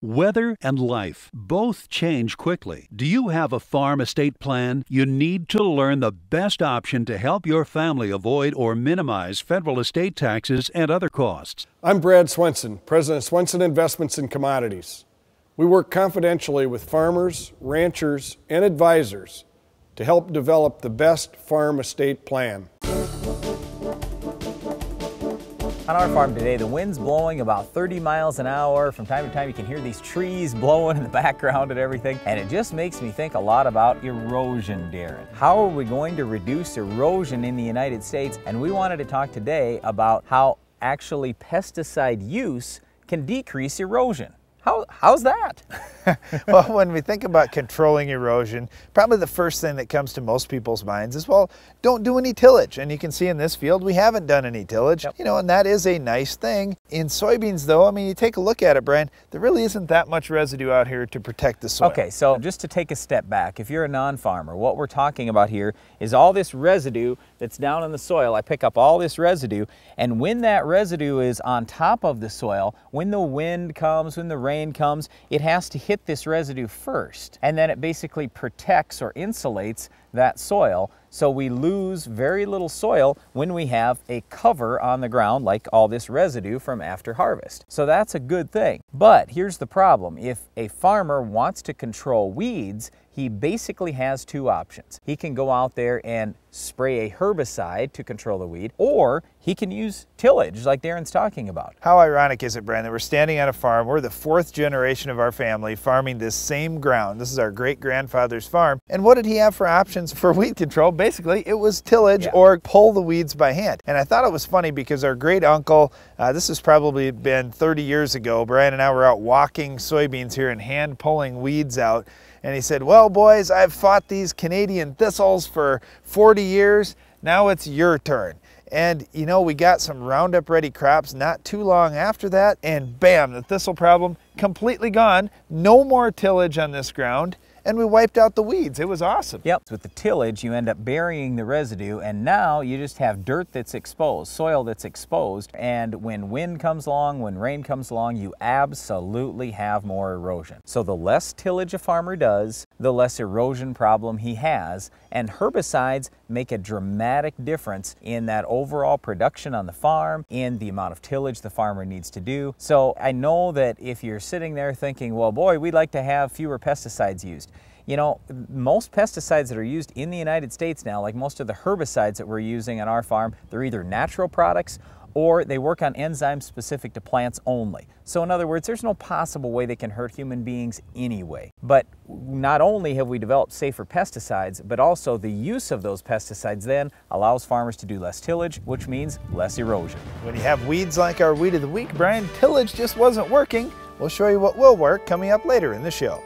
Weather and life both change quickly. Do you have a farm estate plan? You need to learn the best option to help your family avoid or minimize federal estate taxes and other costs. I'm Brad Swenson, President of Swenson Investments in Commodities. We work confidentially with farmers, ranchers, and advisors to help develop the best farm estate plan. On our farm today, the wind's blowing about 30 miles an hour. From time to time, you can hear these trees blowing in the background and everything. And it just makes me think a lot about erosion, Darren. How are we going to reduce erosion in the United States? And we wanted to talk today about how actually pesticide use can decrease erosion. How's that? Well, when we think about controlling erosion, probably the first thing that comes to most people's minds is, well, don't do any tillage. And you can see in this field, we haven't done any tillage, you know, and that is a nice thing. In soybeans, though, I mean, you take a look at it, Brian, there really isn't that much residue out here to protect the soil. Okay, so just to take a step back, if you're a non-farmer, what we're talking about here is all this residue that's down in the soil. I pick up all this residue, and when that residue is on top of the soil, when the wind comes, when the rain comes, it has to hit this residue first, and then it basically protects or insulates that soil, so we lose very little soil when we have a cover on the ground like all this residue from after harvest. So that's a good thing. But here's the problem. If a farmer wants to control weeds, he basically has two options. He can go out there and spray a herbicide to control the weed, or he can use tillage like Darren's talking about. How ironic is it, Brian, that we're standing on a farm, we're the fourth generation of our family farming this same ground. This is our great-grandfather's farm. And what did he have for options for weed control? Basically, it was tillage or pull the weeds by hand. And I thought it was funny because our great-uncle, this has probably been 30 years ago, Brian and I were out walking soybeans here and hand-pulling weeds out. And he said, well, boys, I've fought these Canadian thistles for 40 years. Now it's your turn. And, you know, we got some Roundup ready crops not too long after that. And bam, the thistle problem completely gone. No more tillage on this ground. And we wiped out the weeds. It was awesome. Yep. With the tillage, you end up burying the residue, and now you just have dirt that's exposed, soil that's exposed, and when wind comes along, when rain comes along, you absolutely have more erosion. So the less tillage a farmer does, the less erosion problem he has, and herbicides make a dramatic difference in that overall production on the farm, in the amount of tillage the farmer needs to do. So I know that if you're sitting there thinking, well, boy, we'd like to have fewer pesticides used. You know, most pesticides that are used in the United States now, like most of the herbicides that we're using on our farm, they're either natural products or they work on enzymes specific to plants only. So in other words, there's no possible way they can hurt human beings anyway. But not only have we developed safer pesticides, but also the use of those pesticides then allows farmers to do less tillage, which means less erosion. When you have weeds like our Weed of the Week, Brian, tillage just wasn't working. We'll show you what will work coming up later in the show.